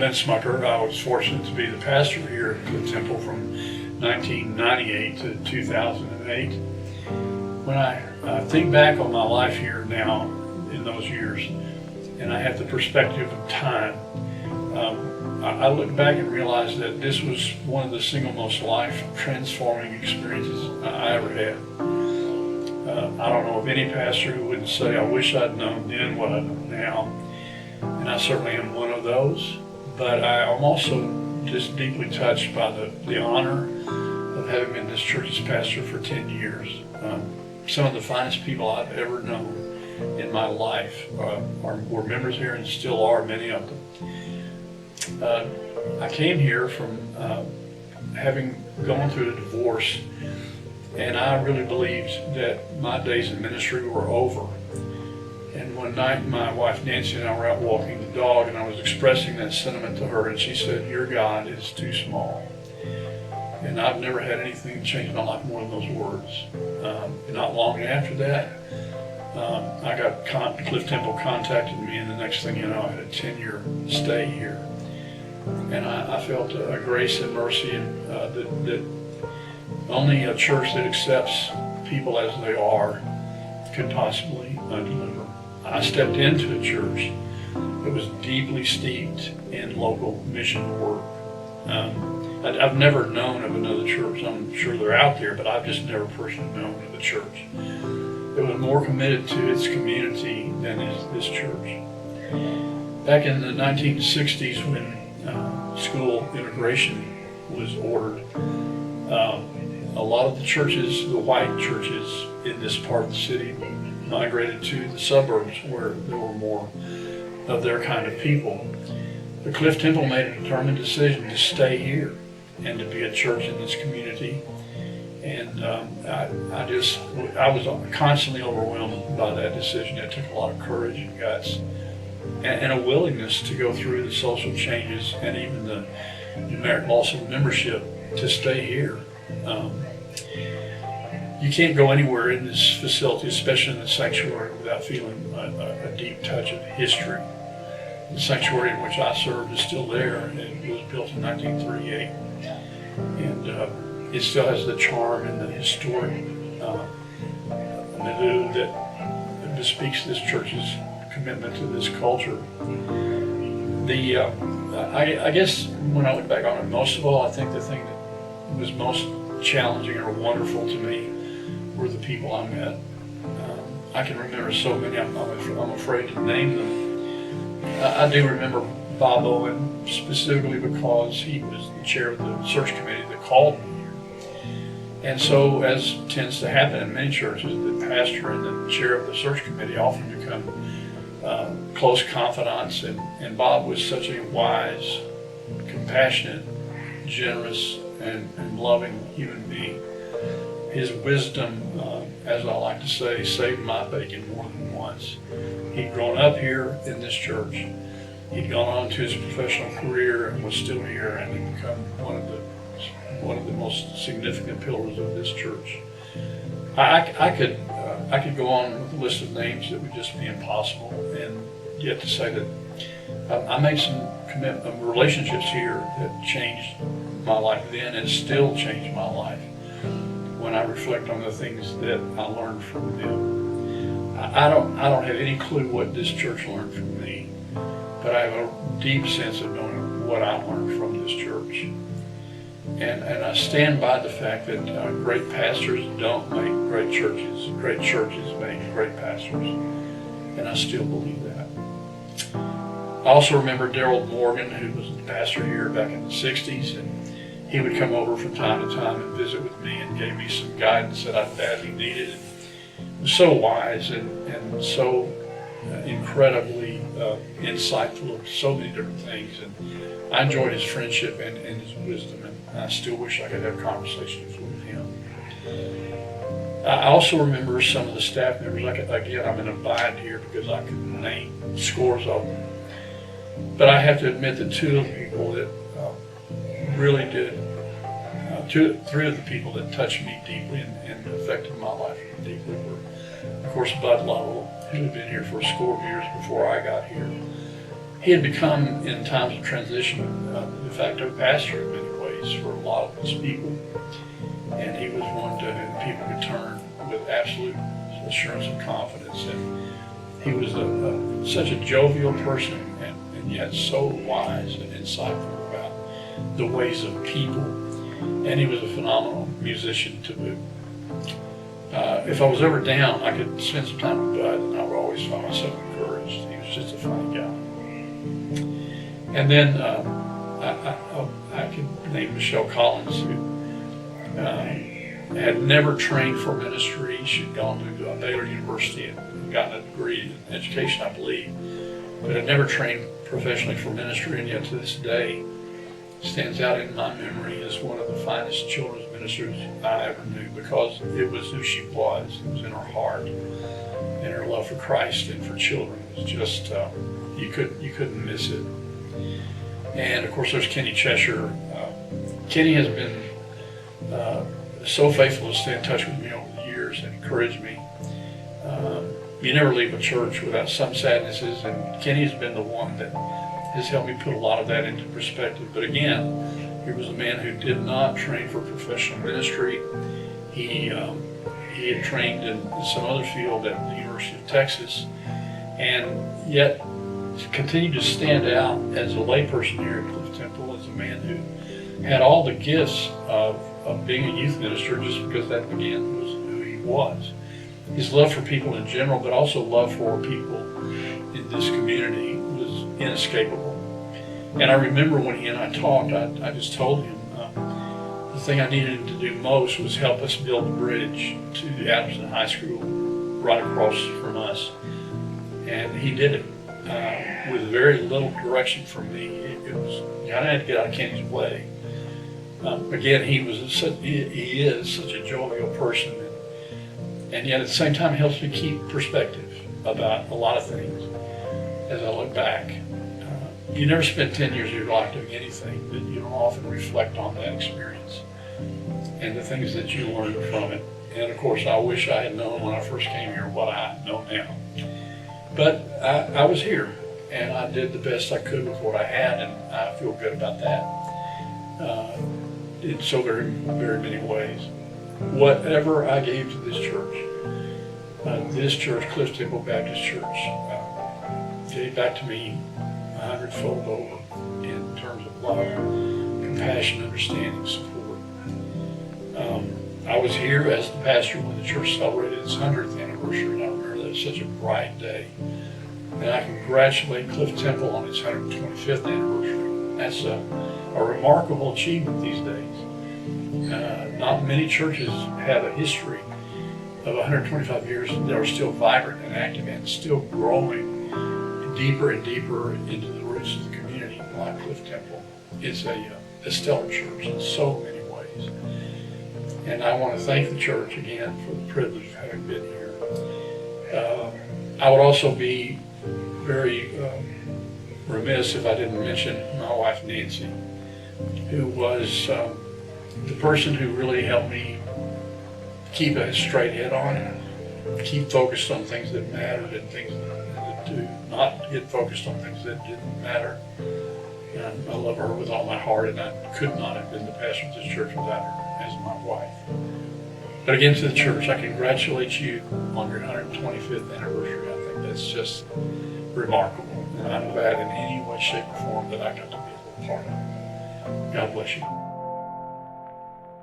Glen Schmucker. I was fortunate to be the pastor here at the temple from 1998 to 2008. When I think back on my life here now in those years, and I have the perspective of time, I look back and realize that this was one of the single most life-transforming experiences I ever had. I don't know of any pastor who wouldn't say, I wish I'd known then what I know now. And I certainly am one of those. But I'm also just deeply touched by the honor of having been this church's pastor for 10 years. Some of the finest people I've ever known in my life were members here and still are, many of them. I came here from having gone through a divorce, and I really believed that my days in ministry were over. And one night my wife Nancy and I were out walking the dog, and I was expressing that sentiment to her, and she said, "Your God is too small." And I've never had anything change my life more than those words. Not long after that, Cliff Temple contacted me, and the next thing you know, I had a 10-year stay here. And I felt a grace and mercy that only a church that accepts people as they are could possibly deliver. I stepped into a church that was deeply steeped in local mission work. I've never known of another church. I'm sure they're out there, but I've just never personally known of a church that was more committed to its community than is this church. Back in the 1960s, when school integration was ordered, a lot of the churches, the white churches in this part of the city, migrated to the suburbs where there were more of their kind of people. The Cliff Temple made a determined decision to stay here and to be a church in this community. And I was constantly overwhelmed by that decision. It took a lot of courage and guts and a willingness to go through the social changes and even the numeric loss of membership to stay here. You can't go anywhere in this facility, especially in the sanctuary, without feeling a deep touch of history. The sanctuary in which I served is still there, and it was built in 1938. And it still has the charm and the historic milieu that bespeaks this church's commitment to this culture. I guess when I look back on it, most of all, I think the thing that was most challenging or wonderful to me were the people I met. I can remember so many. I'm afraid to name them. I do remember Bob Owen specifically because he was the chair of the search committee that called me here. And so, as tends to happen in many churches, the pastor and the chair of the search committee often become close confidants. And Bob was such a wise, compassionate, generous, and loving human being. His wisdom, as I like to say, saved my bacon more than once. He'd grown up here in this church. He'd gone on to his professional career and was still here, and had become one of the most significant pillars of this church. I could go on with a list of names that would just be impossible, and yet to say that I made some relationships here that changed my life then and still change my life when I reflect on the things that I learned from them. I don't have any clue what this church learned from me, but I have a deep sense of knowing what I learned from this church. And I stand by the fact that great pastors don't make great churches make great pastors, and I still believe that. I also remember Daryl Morgan, who was the pastor here back in the 60s, and he would come over from time to time and visit with me and gave me some guidance that I badly needed. And it was so wise and so incredibly insightful of so many different things. And I enjoyed his friendship and his wisdom, and I still wish I could have conversations with him. I also remember some of the staff members. Again, I'm in a bind here because I could name scores of them. But I have to admit that two of the people that really did, three of the people that touched me deeply and affected my life deeply were, of course, Bud Lovell, who had been here for a score of years before I got here. he had become, in times of transition, de facto pastor in many ways for a lot of his people. And he was one to whom people could turn with absolute assurance and confidence. And he was such a jovial person, and yet so wise and insightful about the ways of people. And he was a phenomenal musician to boot. If I was ever down, I could spend some time with Bud, and I would always find myself encouraged. He was just a funny guy. And then I could name Michelle Collins, who had never trained for ministry. She'd gone to Baylor University and gotten a degree in education, I believe, but had never trained professionally for ministry, and yet to this day stands out in my memory as one of the finest children's ministers I ever knew, because it was who she was. It was in her heart, and her love for Christ and for children was just, you couldn't miss it. And of course there's Kenny Cheshire. Kenny has been so faithful to stay in touch with me over the years and encourage me. You never leave a church without some sadnesses, and Kenny's been the one that has helped me put a lot of that into perspective. But again, he was a man who did not train for professional ministry. He had trained in some other field at the University of Texas, and yet continued to stand out as a layperson here at Cliff Temple, as a man who had all the gifts of being a youth minister, just because that again was who he was. His love for people in general, but also love for people in this community, was inescapable. And I remember when he and I talked, I just told him the thing I needed him to do most was help us build a bridge to the Adamson High School right across from us. And he did it with very little direction from me. It was, I had to get out of Kenny's way. Again, he is such a jovial person, and yet at the same time helps me keep perspective about a lot of things as I look back. You never spend 10 years of your life doing anything, but you don't often reflect on that experience and the things that you learned from it. And of course, I wish I had known when I first came here what I know now. But I was here, and I did the best I could with what I had, and I feel good about that in so very, very many ways. Whatever I gave to this church, Cliff Temple Baptist Church, gave back to me 100-fold over in terms of love, compassion, understanding, support. I was here as the pastor when the church celebrated its 100th anniversary, and I remember that was such a bright day. And I congratulate Cliff Temple on its 125th anniversary. That's a remarkable achievement these days. Not many churches have a history of 125 years that are still vibrant and active and still growing deeper and deeper into the roots of the community, like Cliff Temple. It's a stellar church in so many ways. And I want to thank the church again for the privilege of having been here. I would also be very remiss if I didn't mention my wife, Nancy, who was the person who really helped me keep a straight head on, keep focused on things that mattered and things that do not get focused on things that didn't matter. And I love her with all my heart, and I could not have been the pastor of this church without her as my wife. But again, to the church, I congratulate you on your 125th anniversary. I think that's just remarkable, and I'm glad in any way, shape, or form that I got to be a little part of it. God bless you.